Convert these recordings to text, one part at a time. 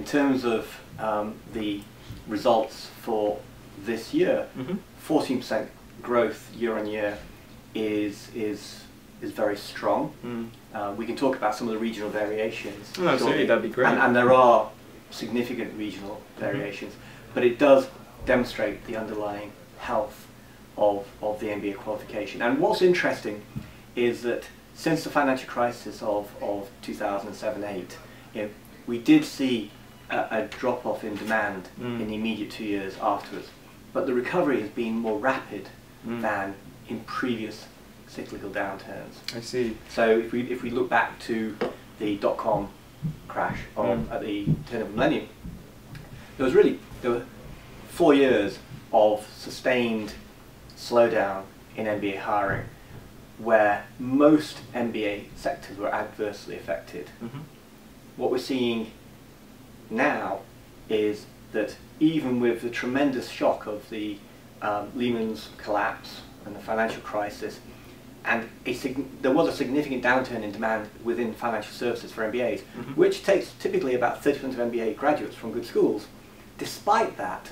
terms of the results for this year, 14% growth year on year is very strong. We can talk about some of the regional variations. Oh, absolutely, that'd be great. And there are significant regional variations, but it does demonstrate the underlying health of the MBA qualification. And what's interesting is that since the financial crisis of 2007-8, we did see a drop-off in demand in the immediate 2 years afterwards, but the recovery has been more rapid than in previous cyclical downturns. I see. So if we look back to the dot-com crash at the turn of the millennium, there were 4 years of sustained slowdown in MBA hiring, where most MBA sectors were adversely affected. What we're seeing now is that even with the tremendous shock of the Lehman's collapse and the financial crisis, and there was a significant downturn in demand within financial services for MBAs, which takes typically about 30% of MBA graduates from good schools. Despite that,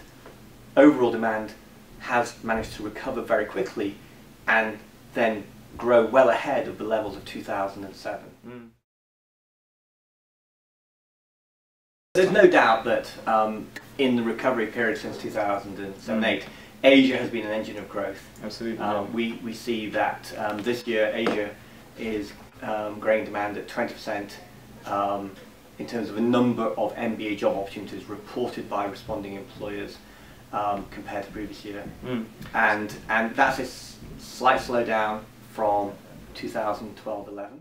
overall demand has managed to recover very quickly and then grow well ahead of the levels of 2007. There's no doubt that in the recovery period since 2007-8, Asia has been an engine of growth. Absolutely. We see that this year Asia is growing demand at 20% in terms of a number of MBA job opportunities reported by responding employers compared to previous year. And that's a slight slowdown from 2012-11.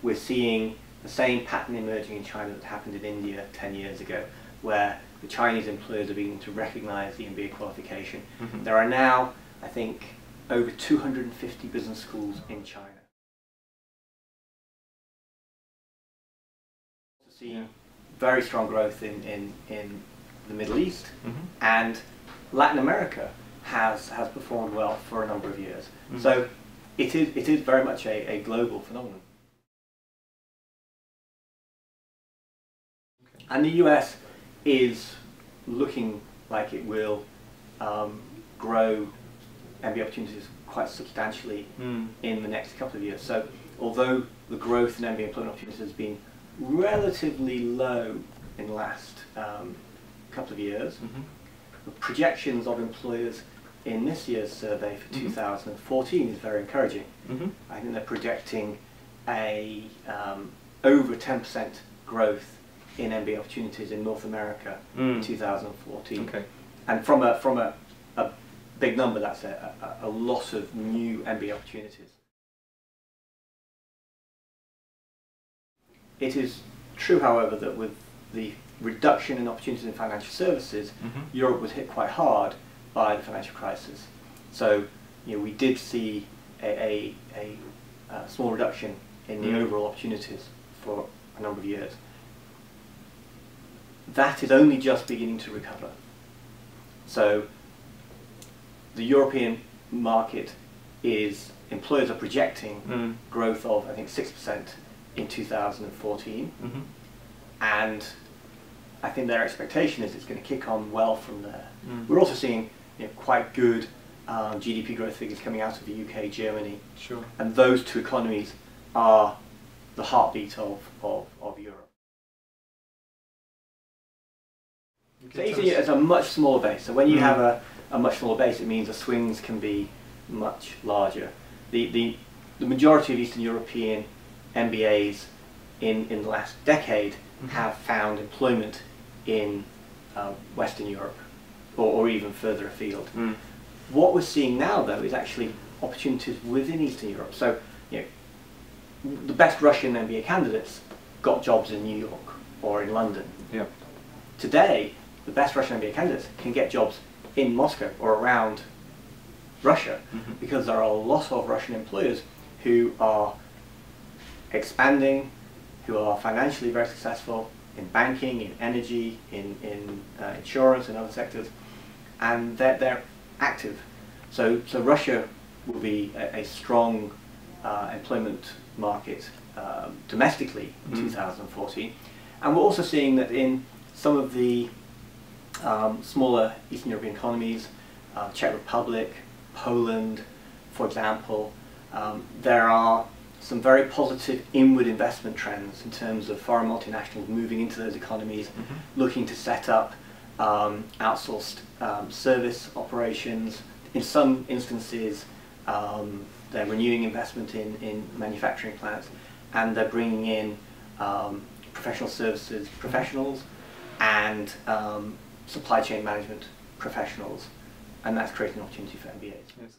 We're seeing the same pattern emerging in China that happened in India 10 years ago, where the Chinese employers are beginning to recognize the MBA qualification. There are now, I think, over 250 business schools in China. To see very strong growth in the Middle East, and Latin America has performed well for a number of years. So it is very much a global phenomenon. And the US is looking like it will grow MBA opportunities quite substantially in the next couple of years. So although the growth in MBA employment opportunities has been relatively low in the last couple of years, the projections of employers in this year's survey for 2014 is very encouraging. I think they're projecting a over 10% growth in MBA opportunities in North America in 2014. And from a big number, that's a lot of new MBA opportunities. It is true, however, that with the reduction in opportunities in financial services, Europe was hit quite hard by the financial crisis. So we did see a small reduction in the overall opportunities for a number of years. That is only just beginning to recover. So the European market employers are projecting growth of, I think, 6% in 2014. And I think their expectation is it's going to kick on well from there. We're also seeing quite good GDP growth figures coming out of the UK, Germany. And those two economies are the heartbeat of Europe. So easily it's a much smaller base. So when you have a much smaller base, it means the swings can be much larger. The majority of Eastern European MBAs in the last decade have found employment in Western Europe or even further afield. What we're seeing now, though, is actually opportunities within Eastern Europe. So the best Russian MBA candidates got jobs in New York or in London. Today, the best Russian MBA candidates can get jobs in Moscow or around Russia, because there are a lot of Russian employers who are expanding, who are financially very successful in banking, in energy, in insurance and other sectors, and they're active. So Russia will be a strong employment market domestically in 2014. And we're also seeing that in some of the smaller Eastern European economies, Czech Republic, Poland, for example, there are some very positive inward investment trends in terms of foreign multinationals moving into those economies, looking to set up outsourced service operations. In some instances, they're renewing investment in manufacturing plants, and they're bringing in professional services professionals and supply chain management professionals, and that's creating an opportunity for MBAs. Yes.